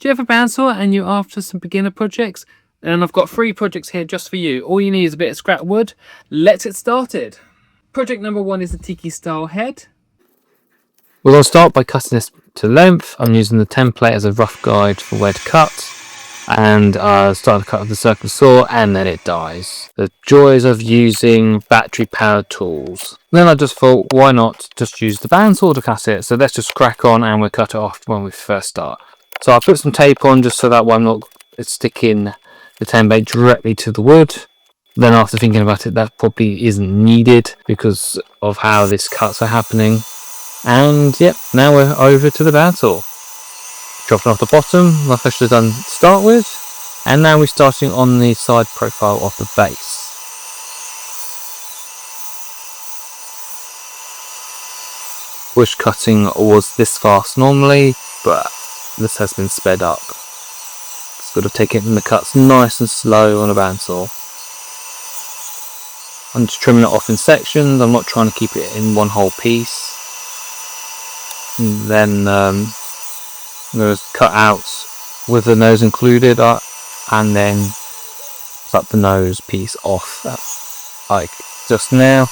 Do you have a bandsaw and you're after some beginner projects? And I've got 3 projects here just for you. All you need is a bit of scrap wood. Let's get started. Project number 1 is the Tiki style head. We're going to start by cutting this to length. I'm using the template as a rough guide for where to cut. And start to cut with the circular saw, and then it dies. The joys of using battery powered tools. Then I just thought, why not just use the bandsaw to cut it? So let's just crack on and we'll cut it off when we first start. So I put some tape on just so that I'm not sticking the template directly to the wood. Then after thinking about it, that probably isn't needed because of how this cuts are happening. And yep, now we're over to the bandsaw. Dropping off the bottom like I should have done to start with. And now we're starting on the side profile of the base. Bush cutting was this fast normally, but this has been sped up. It's got to take it in the cuts nice and slow on a bandsaw. I'm just trimming it off in sections. I'm not trying to keep it in one whole piece. And then there's cutouts with the nose included, and then cut the nose piece off like just now,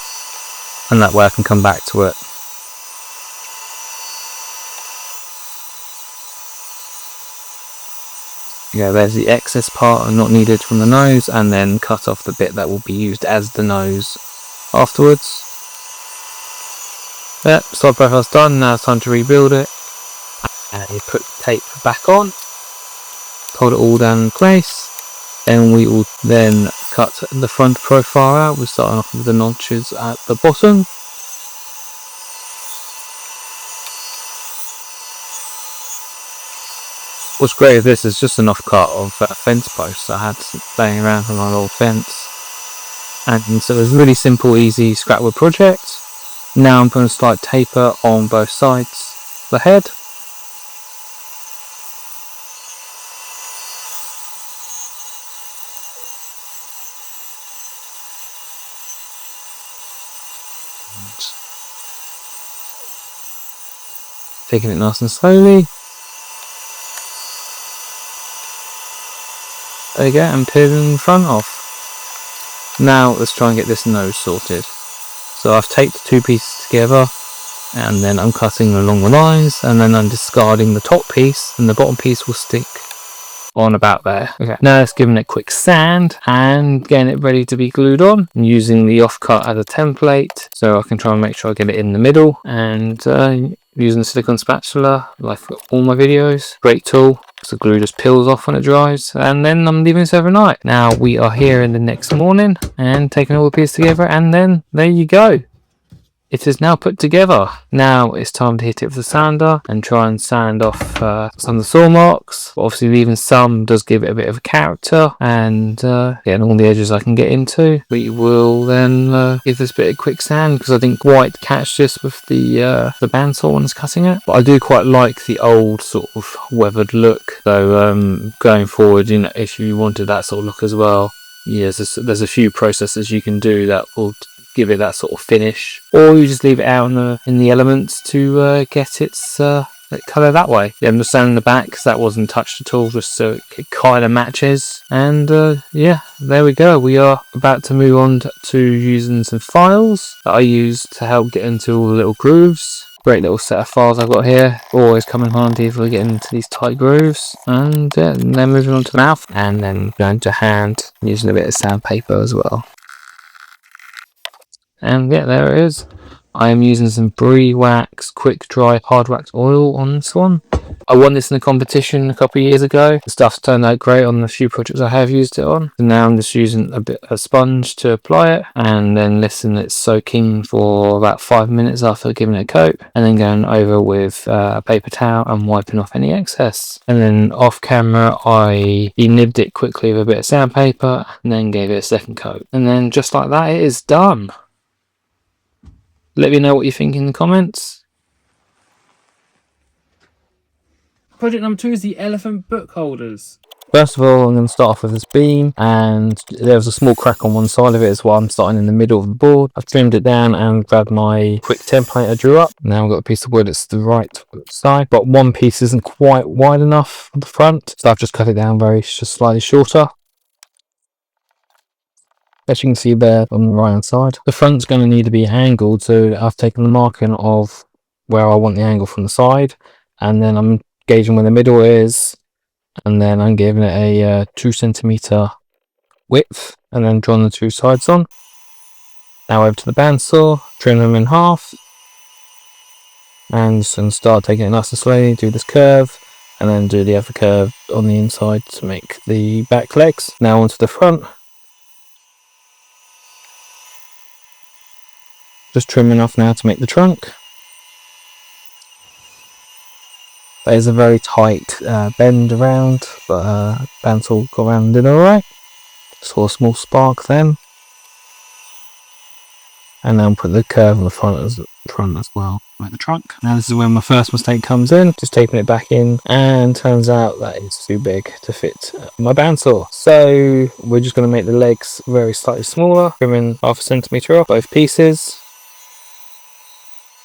and that way I can come back to it. Yeah, there's the excess part not needed from the nose, and then cut off the bit that will be used as the nose afterwards. Yep, side profile's done. Now it's time to rebuild it. And you put the tape back on, hold it all down in place, and we will then cut the front profile out. We're starting off with the notches at the bottom. What's great with this is just an offcut of fence posts I had laying around from my old fence. And so it was a really simple, easy scrapwood project. Now I'm going to slide taper on both sides of the head. Taking it nice and slowly. There you go, and peeling the front off. Now let's try and get this nose sorted. So I've taped the 2 pieces together, and then I'm cutting along the lines, and then I'm discarding the top piece, and the bottom piece will stick on about there. Okay, now it's giving it a quick sand and getting it ready to be glued on. I'm using the offcut as a template, so I can try and make sure I get it in the middle, and using the silicone spatula like for all my videos. Great tool. So the glue just peels off when it dries, and then I'm leaving this overnight. Now we are here in the next morning and taking all the pieces together, and then there you go. It is now put together. Now it's time to hit it with the sander and try and sand off some of the saw marks. But obviously leaving some does give it a bit of a character, and getting all the edges I can get into. We will then give this bit of quick sand because I didn't quite catch this with the bandsaw when it's cutting it. But I do quite like the old sort of weathered look. So going forward, you know, if you wanted that sort of look as well, yes, there's a few processes you can do that will give it that sort of finish, or you just leave it out in the elements to get its colour that way. Yeah, I'm just sanding the back because that wasn't touched at all, just so it kind of matches. And yeah, there we go. We are about to move on to using some files that I use to help get into all the little grooves. Great little set of files I've got here, always come in handy if we get into these tight grooves. And then moving on to the mouth, and then going to hand using a bit of sandpaper as well. And yeah, there it is. I am using some Brie Wax Quick Dry Hard Wax Oil on this one. I won this in a competition a couple of years ago. The stuff's turned out great on the few projects I have used it on. So now I'm just using a bit of sponge to apply it, and then letting it soaking for about 5 minutes after giving it a coat, and then going over with a paper towel and wiping off any excess. And then off camera I nibbed it quickly with a bit of sandpaper and then gave it a second coat. And then just like that, it is done. Let me know what you think in the comments. Project number 2 is the elephant book holders. First of all, I'm going to start off with this beam, and there was a small crack on one side of it, as well. I'm starting in the middle of the board. I've trimmed it down and grabbed my quick template I drew up. Now I've got a piece of wood that's the right side, but one piece isn't quite wide enough for the front, so I've just cut it down just slightly shorter. As you can see there on the right hand side, the front's going to need to be angled, so I've taken the marking of where I want the angle from the side, and then I'm gauging where the middle is, and then I'm giving it a 2 centimeter width, and then drawing the two sides on. Now over to the bandsaw, trim them in half, and start taking it nice and slowly. Do this curve, and then do the other curve on the inside to make the back legs. Now onto the front. Just trim enough now to make the trunk. That is a very tight bend around, but bandsaw got around and did alright. Saw a small spark then. And then put the curve on the front as well, like the trunk. Now this is where my first mistake comes in, just taping it back in, and turns out that it's too big to fit my bandsaw. So we're just going to make the legs very slightly smaller, trimming 0.5 centimeter off both pieces,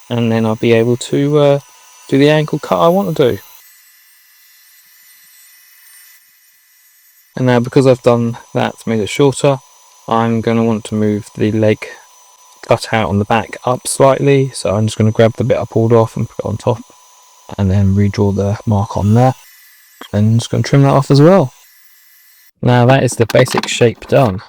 and then I'll be able to do the ankle cut I want to do. And now because I've done that, made it shorter, I'm going to want to move the leg cut out on the back up slightly, so I'm just going to grab the bit I pulled off and put it on top, and then redraw the mark on there, and I'm just going to trim that off as well. Now that is the basic shape done.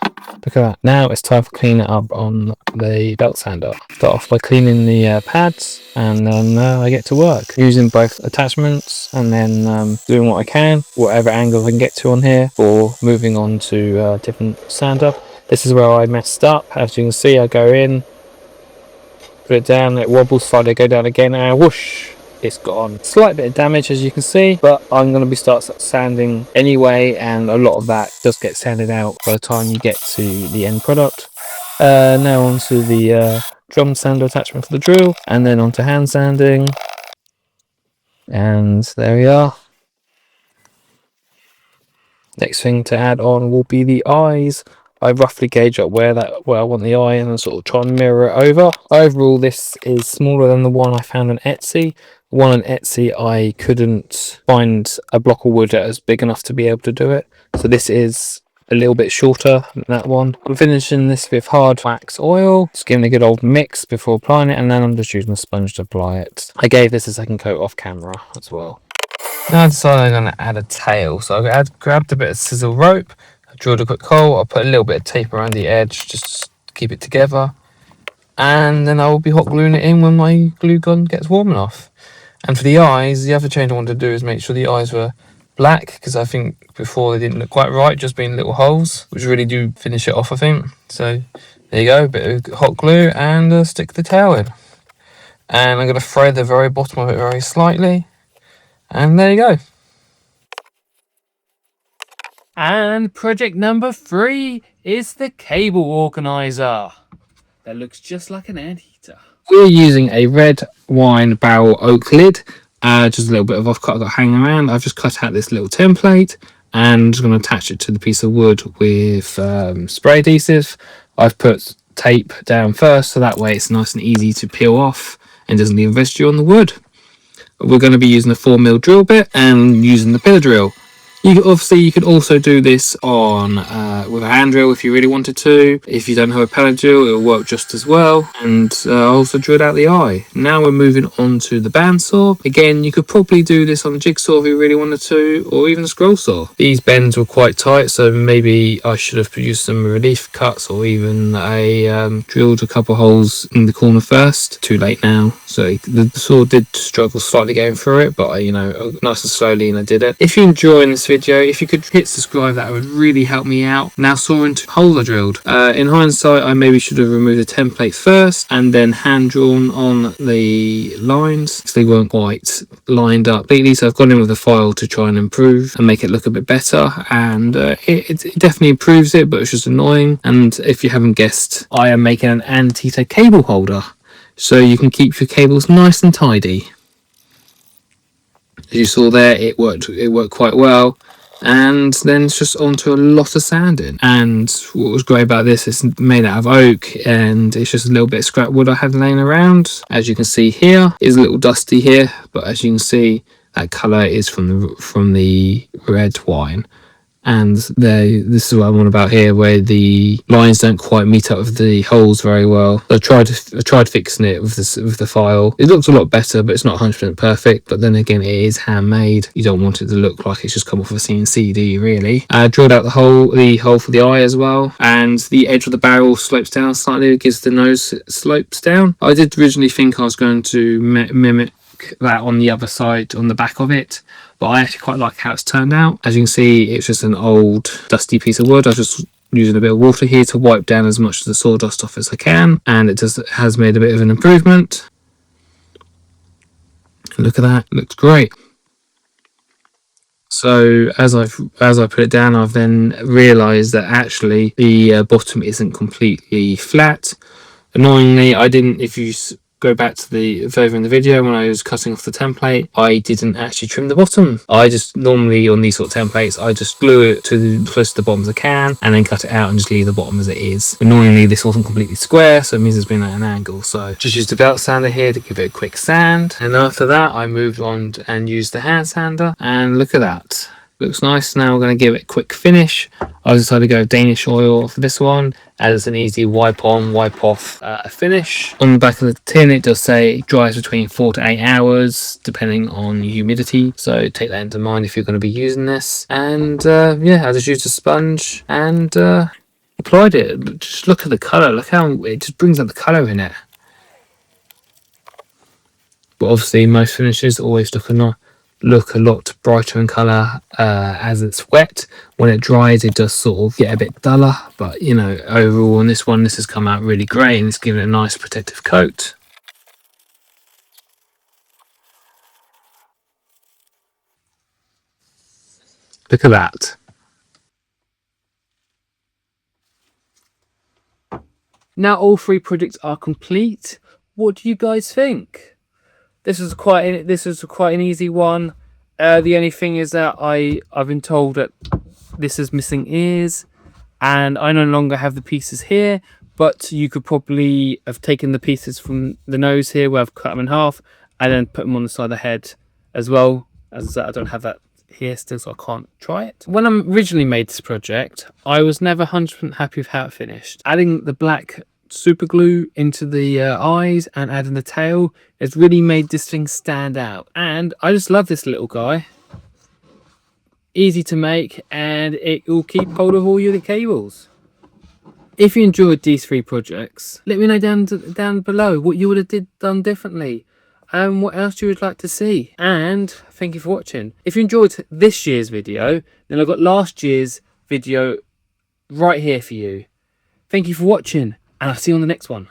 Look at that. Now it's time for cleaning it up on the belt sander. Start off by cleaning the pads, and then I get to work using both attachments, and then doing what I can, whatever angle I can get to on here, for moving on to different sander. This is where I messed up. As you can see, I go in, put it down, it wobbles slightly, go down again, and whoosh, it's gone. Slight bit of damage, as you can see, but I'm going to be start sanding anyway, and a lot of that does get sanded out by the time you get to the end product. Now onto the drum sander attachment for the drill, and then onto hand sanding, and there we are. Next thing to add on will be the eyes. I roughly gauge up where I want the eye, and then sort of try and mirror it over. Overall, this is smaller than the one I found on Etsy. The one on Etsy, I couldn't find a block of wood that was big enough to be able to do it. So this is a little bit shorter than that one. I'm finishing this with hard wax oil, just giving it a good old mix before applying it, and then I'm just using a sponge to apply it. I gave this a second coat off camera as well. Now I decided I'm going to add a tail, so I grabbed a bit of sizzle rope, I drilled a quick hole, I put a little bit of tape around the edge just to keep it together, and then I will be hot gluing it in when my glue gun gets warm enough. And for the eyes, the other change I wanted to do is make sure the eyes were black, because I think before they didn't look quite right, just being little holes, which really do finish it off, I think. So there you go, a bit of hot glue, and stick the tail in. And I'm going to thread the very bottom of it very slightly. And there you go. And project number 3 is the cable organizer. That looks just like an anteater. We're using a red wine barrel oak lid. Just a little bit of offcut that hanging around. I've just cut out this little template and just going to attach it to the piece of wood with spray adhesive. I've put tape down first, so that way it's nice and easy to peel off and doesn't leave residue on the wood. We're going to be using a 4mm drill bit and using the pillar drill. You could also do this on with a hand drill if you really wanted to. If you don't have a pallet drill, it will work just as well. And also drilled out the eye. Now we're moving on to the bandsaw. Again, you could probably do this on a jigsaw if you really wanted to, or even a scroll saw. These bends were quite tight, so maybe I should have used some relief cuts, or even drilled a couple holes in the corner first. Too late now. So the saw did struggle slightly going through it, but nice and slowly, and I did it. If you're enjoying this video, if you could hit subscribe, that would really help me out. Now sawing to holes I drilled. In hindsight, I maybe should have removed the template first and then hand drawn on the lines, because they weren't quite lined up completely. So I've gone in with a file to try and improve and make it look a bit better, and it definitely improves it, but it's just annoying. And if you haven't guessed, I am making an Anteater cable holder, so you can keep your cables nice and tidy. As you saw there, it worked quite well. and then it's just onto a lot of sanding. And what was great about this is it's made out of oak, and it's just a little bit of scrap wood I had laying around. As you can see here, it's a little dusty here, but as you can see, that colour is from the red wine. And this is what I'm on about here, where the lines don't quite meet up with the holes very well. I tried fixing it with the file. It looks a lot better, but it's not 100% perfect. But then again, it is handmade. You don't want it to look like it's just come off of a CNC, do you really? I drilled out the hole for the eye as well, and the edge of the barrel slopes down slightly. It gives the nose slopes down. I did originally think I was going to mimic that on the other side, on the back of it, but I actually quite like how it's turned out. As you can see, it's just an old dusty piece of wood. I was just using a bit of water here to wipe down as much of the sawdust off as I can, and it has made a bit of an improvement. Look at that, looks great. So as I put it down, I've then realised that actually the bottom isn't completely flat. Annoyingly, I didn't. If you go back to the further in the video when I was cutting off the template, I didn't actually trim the bottom. I just normally on these sort of templates, I just glue it to close to the bottom as I can, and then cut it out and just leave the bottom as it is. Annoyingly, this wasn't completely square, so it means it's been at an angle. So just used a belt sander here to give it a quick sand, and after that, I moved on and used the hand sander, and look at that. Looks nice. Now we're going to give it a quick finish. I decided to go Danish oil for this one, as an easy wipe on, wipe off finish. On the back of the tin, it does say it dries between 4 to 8 hours, depending on humidity. So take that into mind if you're going to be using this. And yeah, I just used a sponge and applied it. Just look at the colour. Look how it just brings out the colour in it. But obviously, most finishes always look a lot brighter in colour as it's wet. When it dries, it does sort of get a bit duller, but you know, overall on this one, this has come out really great, and it's given it a nice protective coat. Look at that. Now all 3 projects are complete. What do you guys think? This is quite an easy one. The only thing is that I've been told that this is missing ears, and I no longer have the pieces here, but you could probably have taken the pieces from the nose here where I've cut them in half and then put them on the side of the head as well. As I don't have that here still, so I can't try it. When I originally made this project, I was never 100% happy with how it finished. Adding the black super glue into the eyes and adding the tail has really made this thing stand out, and I just love this little guy. Easy to make, and it will keep hold of all your cables. If you enjoyed these 3 projects, let me know down below what you would have done differently, and what else you would like to see. And thank you for watching. If you enjoyed this year's video, then I've got last year's video right here for you. Thank you for watching, and I'll see you on the next one.